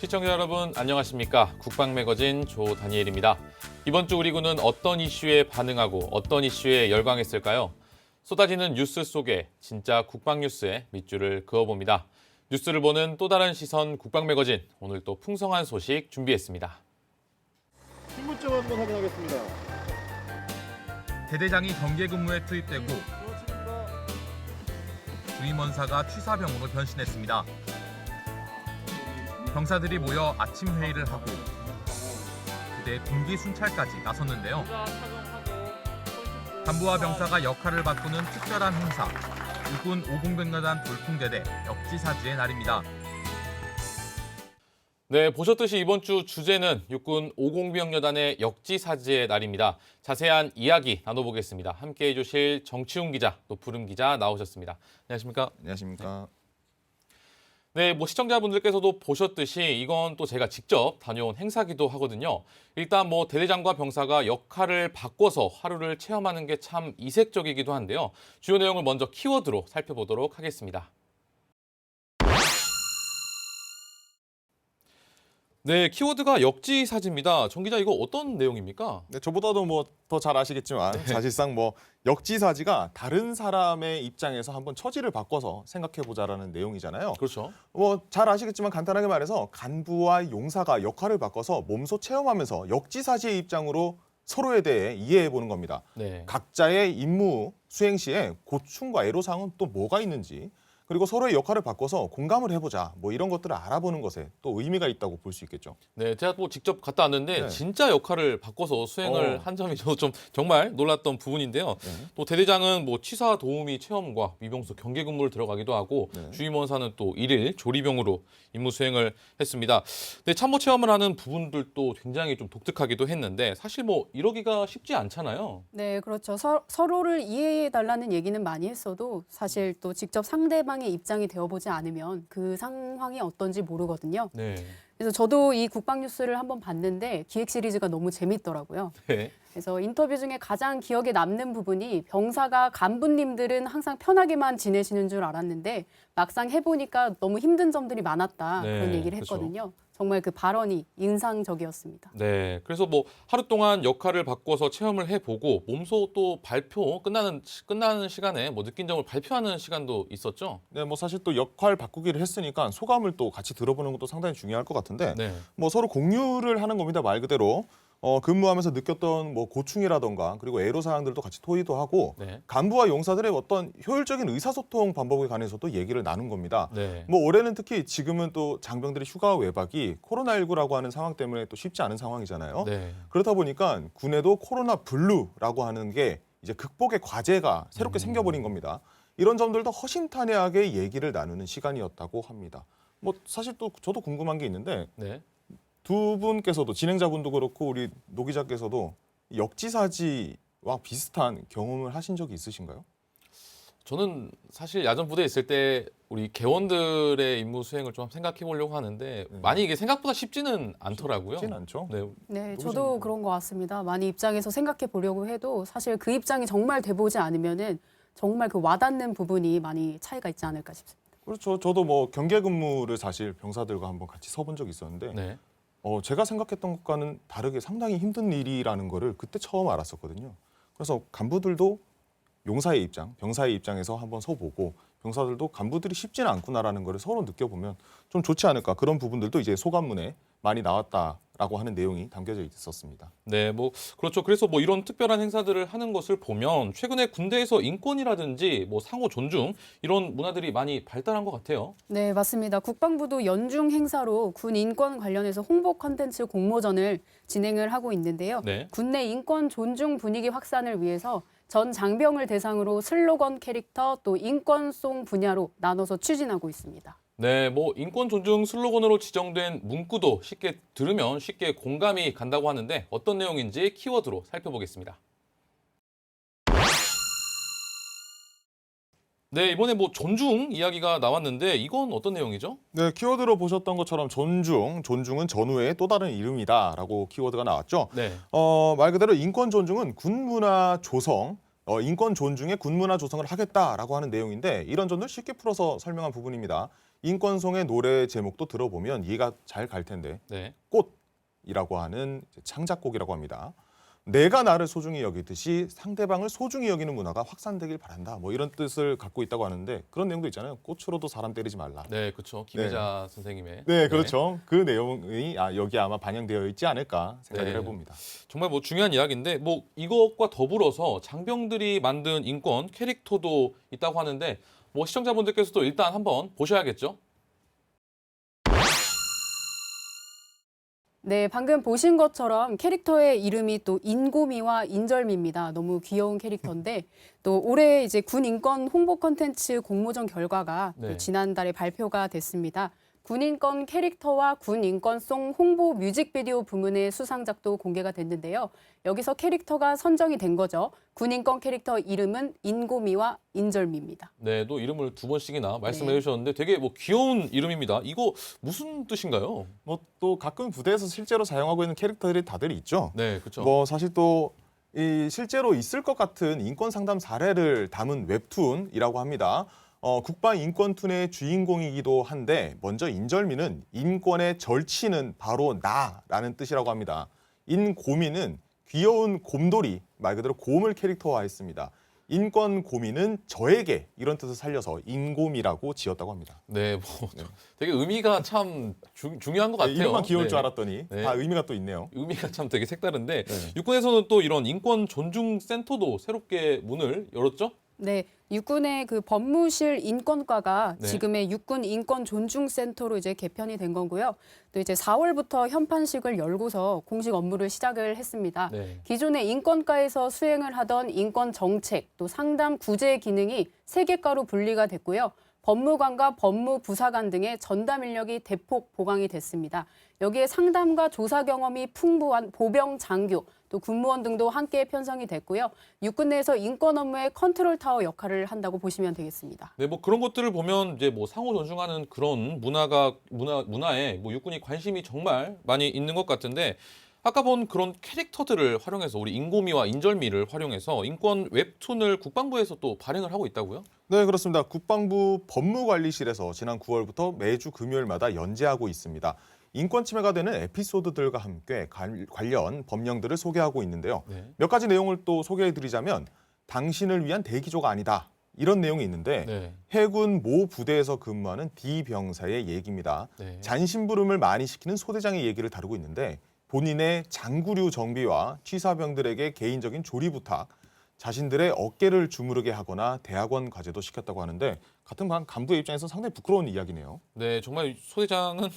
시청자 여러분 안녕하십니까? 국방매거진 조다니엘입니다. 이번 주 우리 군은 어떤 이슈에 반응하고 어떤 이슈에 열광했을까요? 쏟아지는 뉴스 속에 진짜 국방뉴스의 밑줄을 그어봅니다. 뉴스를 보는 또 다른 시선 국방매거진, 오늘 또 풍성한 소식 준비했습니다. 신분증 한번 확인하겠습니다. 대대장이 경계 근무에 투입되고 주임원사가 취사병으로 변신했습니다. 병사들이 모여 아침 회의를 하고 부대 분기 순찰까지 나섰는데요. 간부와 병사가 역할을 바꾸는 특별한 행사, 육군 5공병여단 돌풍대대 역지사지의 날입니다. 네, 보셨듯이 이번 주 주제는 육군 5공병여단의 역지사지의 날입니다. 자세한 이야기 나눠보겠습니다. 함께해 주실 정치훈 기자, 또 부름 기자 나오셨습니다. 안녕하십니까? 안녕하십니까. 네, 시청자분들께서도 보셨듯이 이건 또 제가 직접 다녀온 행사기도 하거든요. 일단 대대장과 병사가 역할을 바꿔서 하루를 체험하는 게 참 이색적이기도 한데요. 주요 내용을 먼저 키워드로 살펴보도록 하겠습니다. 네, 키워드가 역지사지입니다. 정 기자, 이거 어떤 내용입니까? 네, 저보다도 더 잘 아시겠지만 사실상 역지사지가 다른 사람의 입장에서 한번 처지를 바꿔서 생각해보자라는 내용이잖아요. 그렇죠. 잘 아시겠지만 간단하게 말해서 간부와 용사가 역할을 바꿔서 몸소 체험하면서 역지사지의 입장으로 서로에 대해 이해해보는 겁니다. 네. 각자의 임무 수행 시에 고충과 애로사항은 또 뭐가 있는지, 그리고 서로의 역할을 바꿔서 공감을 해보자, 이런 것들을 알아보는 것에 또 의미가 있다고 볼 수 있겠죠. 네, 제가 직접 갔다 왔는데 네. 진짜 역할을 바꿔서 수행을 한 점이 저도 정말 놀랐던 부분인데요. 네. 또 대대장은 취사 도우미 체험과 미병소 경계 근무를 들어가기도 하고 네. 주임원사는 또 일일 조리병으로 임무 수행을 했습니다. 근데 참모 체험을 하는 부분들도 굉장히 좀 독특하기도 했는데 사실 이러기가 쉽지 않잖아요. 네, 그렇죠. 서로를 이해해달라는 얘기는 많이 했어도 사실 또 직접 상대방의 입장이 되어보지 않으면 그 상황이 어떤지 모르거든요. 네. 그래서 저도 이 국방뉴스를 한번 봤는데 기획 시리즈가 너무 재밌더라고요. 네. 그래서 인터뷰 중에 가장 기억에 남는 부분이 병사가 간부님들은 항상 편하게만 지내시는 줄 알았는데 막상 해보니까 너무 힘든 점들이 많았다. 네, 그런 얘기를 그렇죠. 했거든요. 정말 그 발언이 인상적이었습니다. 네, 그래서 하루 동안 역할을 바꿔서 체험을 해보고 몸소 또 발표 끝나는 시간에 느낀 점을 발표하는 시간도 있었죠. 네, 사실 또 역할 바꾸기를 했으니까 소감을 또 같이 들어보는 것도 상당히 중요할 것 같은데, 네. 서로 공유를 하는 겁니다. 말 그대로 근무하면서 느꼈던 고충이라던가 그리고 애로사항들도 같이 토의도 하고, 네. 간부와 용사들의 어떤 효율적인 의사소통 방법에 관해서도 얘기를 나눈 겁니다. 네. 올해는 특히 지금은 또 장병들의 휴가 외박이 코로나19라고 하는 상황 때문에 또 쉽지 않은 상황이잖아요. 네. 그렇다 보니까 군에도 코로나 블루라고 하는 게 이제 극복의 과제가 새롭게 생겨버린 겁니다. 이런 점들도 허심탄회하게 얘기를 나누는 시간이었다고 합니다. 사실 또 저도 궁금한 게 있는데, 네. 두 분께서도, 진행자분도 그렇고 우리 노 기자께서도 역지사지와 비슷한 경험을 하신 적이 있으신가요? 저는 사실 야전 부대에 있을 때 우리 개원들의 임무 수행을 좀 생각해 보려고 하는데 많이 이게 생각보다 쉽지는 않더라고요. 쉽진 않죠. 네. 네, 누구신가요? 저도 그런 것 같습니다. 많이 입장에서 생각해 보려고 해도 사실 그 입장이 정말 돼보지 않으면은 정말 그 와닿는 부분이 많이 차이가 있지 않을까 싶습니다. 그렇죠. 저도 경계 근무를 사실 병사들과 한번 같이 서본 적이 있었는데, 네. 제가 생각했던 것과는 다르게 상당히 힘든 일이라는 거를 그때 처음 알았었거든요. 그래서 간부들도 용사의 입장, 병사의 입장에서 한번 서보고, 병사들도 간부들이 쉽지는 않구나라는 거를 서로 느껴보면 좀 좋지 않을까. 그런 부분들도 이제 소감문에 많이 나왔다라고 하는 내용이 담겨져 있었습니다. 네, 그렇죠. 그래서 이런 특별한 행사들을 하는 것을 보면 최근에 군대에서 인권이라든지 상호 존중 이런 문화들이 많이 발달한 것 같아요. 네, 맞습니다. 국방부도 연중 행사로 군 인권 관련해서 홍보 콘텐츠 공모전을 진행을 하고 있는데요. 네. 군내 인권 존중 분위기 확산을 위해서 전 장병을 대상으로 슬로건 캐릭터 또 인권송 분야로 나눠서 추진하고 있습니다. 네, 인권 존중 슬로건으로 지정된 문구도 쉽게 들으면 쉽게 공감이 간다고 하는데 어떤 내용인지 키워드로 살펴보겠습니다. 네, 이번에 존중 이야기가 나왔는데 이건 어떤 내용이죠? 네, 키워드로 보셨던 것처럼 존중은 전후의 또 다른 이름이다라고 키워드가 나왔죠. 네. 말 그대로 인권 존중은 군 문화 조성, 인권 존중의 군 문화 조성을 하겠다라고 하는 내용인데, 이런 점을 쉽게 풀어서 설명한 부분입니다. 인권송의 노래 제목도 들어보면 이해가 잘 갈 텐데 네. 꽃이라고 하는 창작곡이라고 합니다. 내가 나를 소중히 여기듯이 상대방을 소중히 여기는 문화가 확산되길 바란다. 뭐 이런 뜻을 갖고 있다고 하는데 그런 내용도 있잖아요. 꽃으로도 사람 때리지 말라. 네, 그렇죠. 김혜자 선생님의. 네, 그렇죠. 그 내용이 여기 아마 반영되어 있지 않을까 생각을 네. 해봅니다. 정말 뭐 중요한 이야기인데 뭐 이것과 더불어서 장병들이 만든 인권 캐릭터도 있다고 하는데 뭐 시청자분들께서도 일단 한번 보셔야겠죠. 네, 방금 보신 것처럼 캐릭터의 이름이 또 인고미와 인절미입니다. 너무 귀여운 캐릭터인데 또 올해 이제 군 인권 홍보 콘텐츠 공모전 결과가 네. 또 지난달에 발표가 됐습니다. 군 인권 캐릭터와 군 인권송 홍보 뮤직비디오 부문의 수상작도 공개가 됐는데요. 여기서 캐릭터가 선정이 된 거죠. 군 인권 캐릭터 이름은 인고미와 인절미입니다. 네, 또 이름을 두 번씩이나 말씀해 네. 주셨는데 되게 뭐 귀여운 이름입니다. 이거 무슨 뜻인가요? 뭐 또 가끔 부대에서 실제로 사용하고 있는 캐릭터들이 다들 있죠. 네, 그렇죠. 뭐 사실 또 이 실제로 있을 것 같은 인권 상담 사례를 담은 웹툰이라고 합니다. 국방 인권툰의 주인공이기도 한데 먼저 인절미는 인권의 절치는 바로 나라는 뜻이라고 합니다. 인고미는 귀여운 곰돌이, 말 그대로 곰을 캐릭터화했습니다. 인권 고민은 저에게 이런 뜻을 살려서 인고미라고 지었다고 합니다. 네, 뭐 되게 의미가 참 중요한 것 같아요. 이름만 귀여울 네. 줄 알았더니 네. 다 의미가 또 있네요. 의미가 참 되게 색다른데 네. 육군에서는 또 이런 인권 존중 센터도 새롭게 문을 열었죠? 네, 육군의 그 법무실 인권과가 네. 지금의 육군 인권 존중 센터로 이제 개편이 된 거고요. 또 이제 4월부터 현판식을 열고서 공식 업무를 시작을 했습니다. 네. 기존의 인권과에서 수행을 하던 인권 정책, 또 상담 구제 기능이 3개과로 분리가 됐고요. 법무관과 법무부사관 등의 전담 인력이 대폭 보강이 됐습니다. 여기에 상담과 조사 경험이 풍부한 보병 장교, 또 군무원 등도 함께 편성이 됐고요. 육군 내에서 인권 업무의 컨트롤 타워 역할을 한다고 보시면 되겠습니다. 네, 뭐 그런 것들을 보면 이제 뭐 상호 존중하는 그런 문화에 뭐 육군이 관심이 정말 많이 있는 것 같은데 아까 본 그런 캐릭터들을 활용해서 우리 인고미와 인절미를 활용해서 인권 웹툰을 국방부에서 또 발행을 하고 있다고요? 네, 그렇습니다. 국방부 법무관리실에서 지난 9월부터 매주 금요일마다 연재하고 있습니다. 인권 침해가 되는 에피소드들과 함께 관련 법령들을 소개하고 있는데요. 네. 몇 가지 내용을 또 소개해드리자면 당신을 위한 대기조가 아니다. 이런 내용이 있는데 네. 해군 모 부대에서 근무하는 D 병사의 얘기입니다. 네. 잔심부름을 많이 시키는 소대장의 얘기를 다루고 있는데 본인의 장구류 정비와 취사병들에게 개인적인 조리 부탁, 자신들의 어깨를 주무르게 하거나 대학원 과제도 시켰다고 하는데 같은 간부의 입장에서 상당히 부끄러운 이야기네요. 네, 정말 소대장은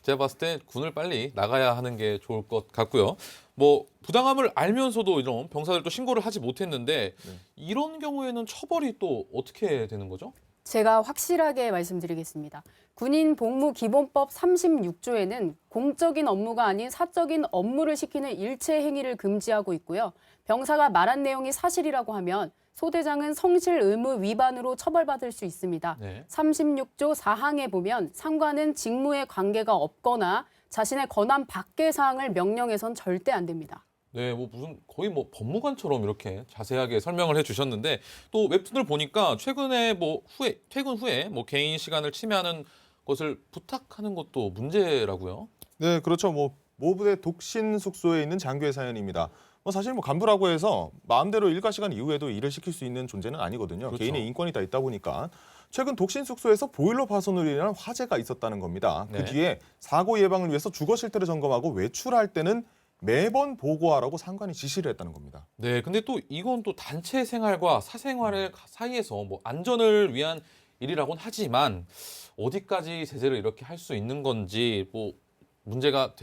제가 봤을 때 군을 빨리 나가야 하는 게 좋을 것 같고요. 뭐 부당함을 알면서도 이런 병사들도 신고를 하지 못했는데 네. 이런 경우에는 처벌이 또 어떻게 되는 거죠? 제가 확실하게 말씀드리겠습니다. 군인 복무 기본법 36조에는 공적인 업무가 아닌 사적인 업무를 시키는 일체 행위를 금지하고 있고요. 병사가 말한 내용이 사실이라고 하면 소대장은 성실 의무 위반으로 처벌받을 수 있습니다. 네. 36조 4항에 보면 상관은 직무에 관계가 없거나 자신의 권한 밖의 사항을 명령해선 절대 안 됩니다. 네, 뭐 무슨 거의 뭐 법무관처럼 이렇게 자세하게 설명을 해주셨는데 또 웹툰을 보니까 최근에 뭐 퇴근 후에 뭐 개인 시간을 침해하는 것을 부탁하는 것도 문제라고요? 네, 그렇죠. 모 부대 독신 숙소에 있는 장교의 사연입니다. 사실 간부라고 해서 마음대로 일과 시간 이후에도 일을 시킬 수 있는 존재는 아니거든요. 그렇죠. 개인의 인권이 다 있다 보니까 최근 독신 숙소에서 보일러 파손으로 인한 화재가 있었다는 겁니다. 네. 그 뒤에 사고 예방을 위해서 주거 실태를 점검하고 외출할 때는 매번 보고하라고 상관이 지시를 했다는 겁니다. 네, 근데 또 이건 또 단체 생활과 사생활 사이에서 뭐 안전을 위한 일이라고는 하지만 어디까지 제재를 이렇게 할 수 있는 건지 뭐 문제가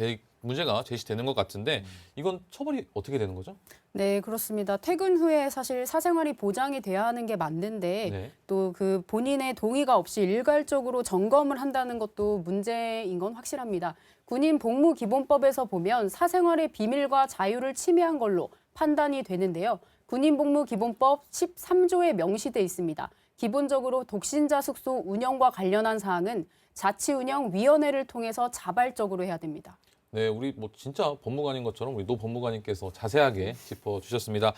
제시되는 것 같은데 이건 처벌이 어떻게 되는 거죠? 네, 그렇습니다. 퇴근 후에 사실 사생활이 보장이 돼야 하는 게 맞는데 네. 또 그 본인의 동의가 없이 일괄적으로 점검을 한다는 것도 문제인 건 확실합니다. 군인 복무 기본법에서 보면 사생활의 비밀과 자유를 침해한 걸로 판단이 되는데요. 군인 복무 기본법 13조에 명시돼 있습니다. 기본적으로 독신자 숙소 운영과 관련한 사항은 자치운영위원회를 통해서 자발적으로 해야 됩니다. 네, 우리 뭐 진짜 법무관인 것처럼 우리 노 법무관님께서 자세하게 짚어주셨습니다.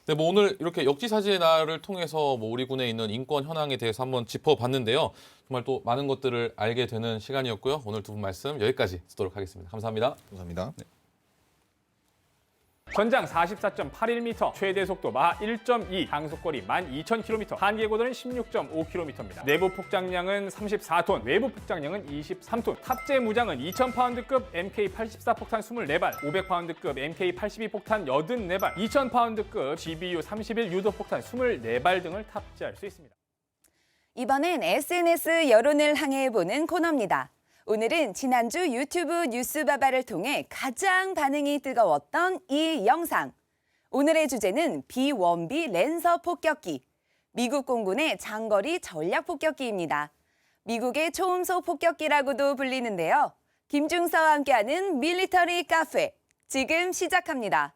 네, 뭐 오늘 이렇게 역지사지의 날을 통해서 뭐 우리 군에 있는 인권 현황에 대해서 한번 짚어봤는데요. 정말 또 많은 것들을 알게 되는 시간이었고요. 오늘 두 분 말씀 여기까지 듣도록 하겠습니다. 감사합니다. 감사합니다. 전장 44.81m, 최대 속도 마하 1.2, 장속거리 12,000km, 한계고도는 16.5km입니다. 내부 폭장량은 34톤, 외부 폭장량은 23톤, 탑재 무장은 2,000파운드급 MK84 폭탄 24발, 500파운드급 MK82 폭탄 84발, 2,000파운드급 GBU 31 유도 폭탄 24발 등을 탑재할 수 있습니다. 이번엔 SNS 여론을 항해해보는 코너입니다. 오늘은 지난주 유튜브 뉴스바바를 통해 가장 반응이 뜨거웠던 이 영상. 오늘의 주제는 B-1B 랜서 폭격기. 미국 공군의 장거리 전략 폭격기입니다. 미국의 초음속 폭격기라고도 불리는데요. 김중서와 함께하는 밀리터리 카페. 지금 시작합니다.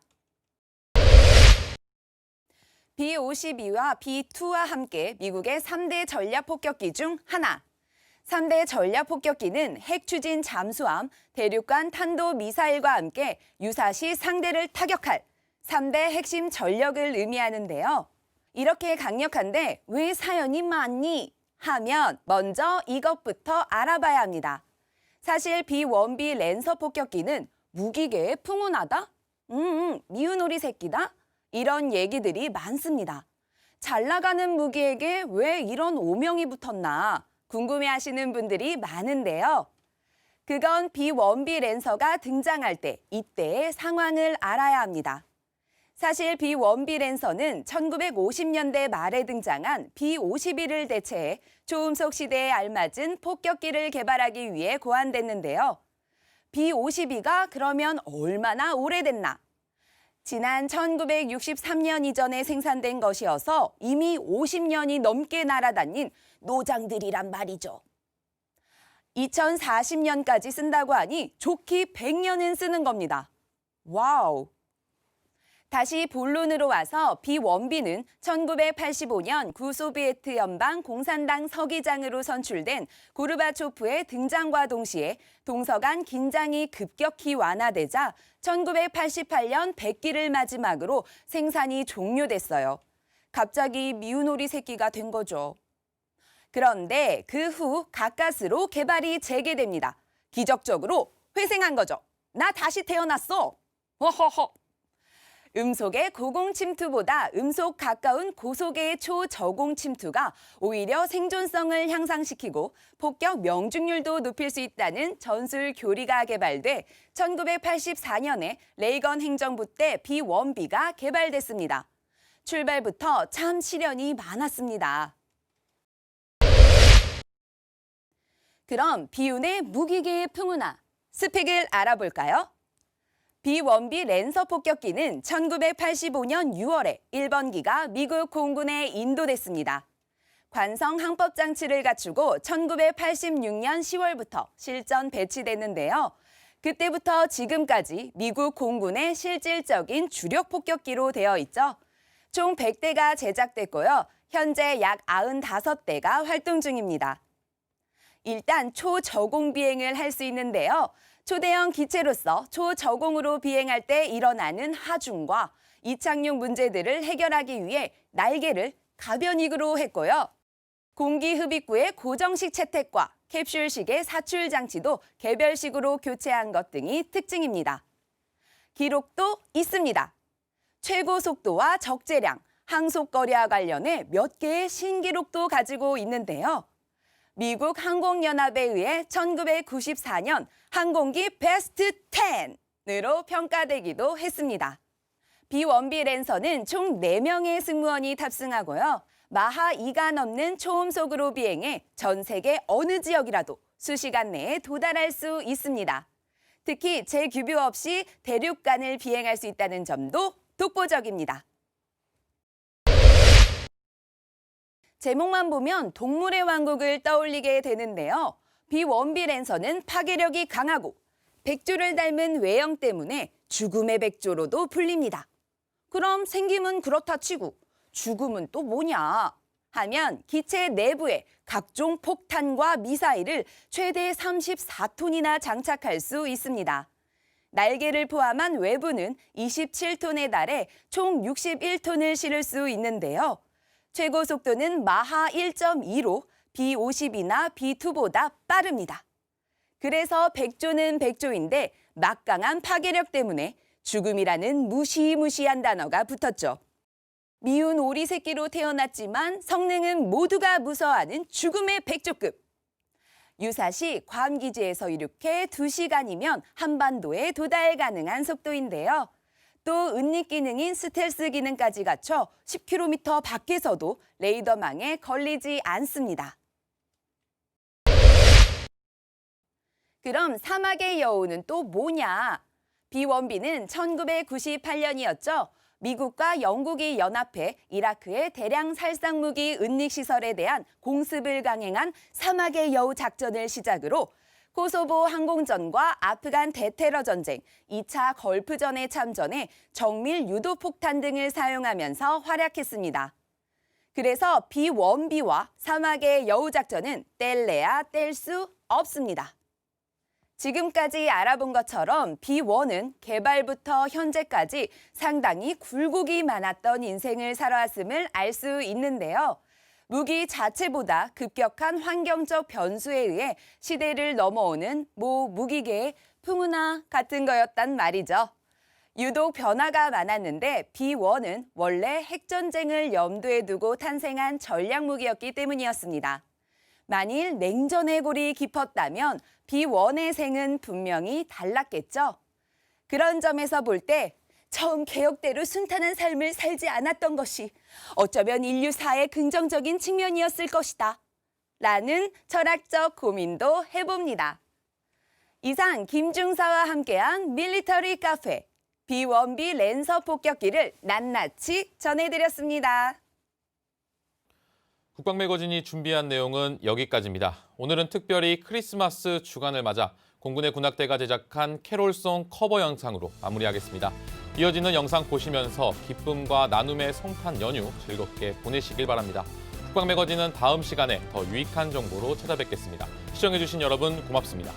B-52와 B-2와 함께 미국의 3대 전략 폭격기 중 하나. 3대 전략 폭격기는 핵 추진 잠수함, 대륙간 탄도 미사일과 함께 유사시 상대를 타격할 3대 핵심 전력을 의미하는데요. 이렇게 강력한데 왜 사연이 많니? 하면 먼저 이것부터 알아봐야 합니다. 사실 B-1B 랜서 폭격기는 무기계에 풍운하다? 미운 오리 새끼다? 이런 얘기들이 많습니다. 잘 나가는 무기에게 왜 이런 오명이 붙었나? 궁금해하시는 분들이 많은데요. 그건 B-1B 랜서가 등장할 때 이때의 상황을 알아야 합니다. 사실 B-1B 랜서는 1950년대 말에 등장한 B-52를 대체해 초음속 시대에 알맞은 폭격기를 개발하기 위해 고안됐는데요. B-52가 그러면 얼마나 오래됐나? 지난 1963년 이전에 생산된 것이어서 이미 50년이 넘게 날아다닌 노장들이란 말이죠. 2040년까지 쓴다고 하니 좋기 100년은 쓰는 겁니다. 와우! 다시 본론으로 와서 B-1B는 1985년 구소비에트 연방 공산당 서기장으로 선출된 고르바초프의 등장과 동시에 동서간 긴장이 급격히 완화되자 1988년 100기를 마지막으로 생산이 종료됐어요. 갑자기 미운 오리 새끼가 된 거죠. 그런데 그 후 가까스로 개발이 재개됩니다. 기적적으로 회생한 거죠. 나 다시 태어났어. 허허허. 음속의 고공 침투보다 음속 가까운 고속의 초저공 침투가 오히려 생존성을 향상시키고 폭격 명중률도 높일 수 있다는 전술 교리가 개발돼 1984년에 레이건 행정부 때 B-1B가 개발됐습니다. 출발부터 참 시련이 많았습니다. 그럼 비운의 무기계의 풍운하, 스펙을 알아볼까요? B-1B 랜서 폭격기는 1985년 6월에 1번기가 미국 공군에 인도됐습니다. 관성 항법 장치를 갖추고 1986년 10월부터 실전 배치됐는데요. 그때부터 지금까지 미국 공군의 실질적인 주력 폭격기로 되어 있죠. 총 100대가 제작됐고요. 현재 약 95대가 활동 중입니다. 일단 초저공 비행을 할 수 있는데요. 초대형 기체로서 초저공으로 비행할 때 일어나는 하중과 이착륙 문제들을 해결하기 위해 날개를 가변익으로 했고요. 공기 흡입구의 고정식 채택과 캡슐식의 사출 장치도 개별식으로 교체한 것 등이 특징입니다. 기록도 있습니다. 최고 속도와 적재량, 항속거리와 관련해 몇 개의 신기록도 가지고 있는데요. 미국 항공연합에 의해 1994년 항공기 베스트 10으로 평가되기도 했습니다. B-1B 랜서는 총 4명의 승무원이 탑승하고요. 마하 2가 넘는 초음속으로 비행해 전 세계 어느 지역이라도 수시간 내에 도달할 수 있습니다. 특히 재규뷰 없이 대륙간을 비행할 수 있다는 점도 독보적입니다. 제목만 보면 동물의 왕국을 떠올리게 되는데요. B-1B 랜서는 파괴력이 강하고 백조를 닮은 외형 때문에 죽음의 백조로도 불립니다. 그럼 생김은 그렇다 치고 죽음은 또 뭐냐 하면 기체 내부에 각종 폭탄과 미사일을 최대 34톤이나 장착할 수 있습니다. 날개를 포함한 외부는 27톤에 달해 총 61톤을 실을 수 있는데요. 최고 속도는 마하 1.2로 B-52나 B-2보다 빠릅니다. 그래서 백조는 백조인데 막강한 파괴력 때문에 죽음이라는 무시무시한 단어가 붙었죠. 미운 오리 새끼로 태어났지만 성능은 모두가 무서워하는 죽음의 백조급. 유사시 괌 기지에서 이륙해 2시간이면 한반도에 도달 가능한 속도인데요. 또 은닉 기능인 스텔스 기능까지 갖춰 10km 밖에서도 레이더망에 걸리지 않습니다. 그럼 사막의 여우는 또 뭐냐? B-1B는 1998년이었죠. 미국과 영국이 연합해 이라크의 대량 살상무기 은닉시설에 대한 공습을 강행한 사막의 여우 작전을 시작으로 코소보 항공전과 아프간 대테러 전쟁, 2차 걸프전에 참전해 정밀 유도폭탄 등을 사용하면서 활약했습니다. 그래서 B-1B와 사막의 여우 작전은 뗄래야 뗄 수 없습니다. 지금까지 알아본 것처럼 B-1은 개발부터 현재까지 상당히 굴곡이 많았던 인생을 살아왔음을 알 수 있는데요. 무기 자체보다 급격한 환경적 변수에 의해 시대를 넘어오는 모 무기계의 풍운화 같은 거였단 말이죠. 유독 변화가 많았는데 B-1은 원래 핵전쟁을 염두에 두고 탄생한 전략무기였기 때문이었습니다. 만일 냉전의 골이 깊었다면 B-1의 생은 분명히 달랐겠죠. 그런 점에서 볼 때 처음 개혁대로 순탄한 삶을 살지 않았던 것이 어쩌면 인류사의 긍정적인 측면이었을 것이다. 라는 철학적 고민도 해봅니다. 이상 김중사와 함께한 밀리터리 카페 B-1B 랜서 폭격기를 낱낱이 전해드렸습니다. 국방매거진이 준비한 내용은 여기까지입니다. 오늘은 특별히 크리스마스 주간을 맞아 공군의 군악대가 제작한 캐롤송 커버 영상으로 마무리하겠습니다. 이어지는 영상 보시면서 기쁨과 나눔의 성탄 연휴 즐겁게 보내시길 바랍니다. 국방매거진은 다음 시간에 더 유익한 정보로 찾아뵙겠습니다. 시청해주신 여러분 고맙습니다.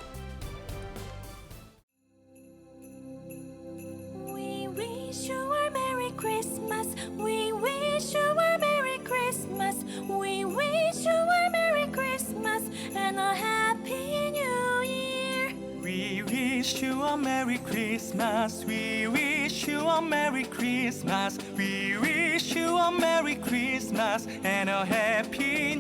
We wish you a Merry Christmas. We wish you a Merry Christmas. We wish you a Merry Christmas and a Happy New Year. We wish you a Merry Christmas. We wish you a Merry Christmas. We wish you a Merry Christmas and a Happy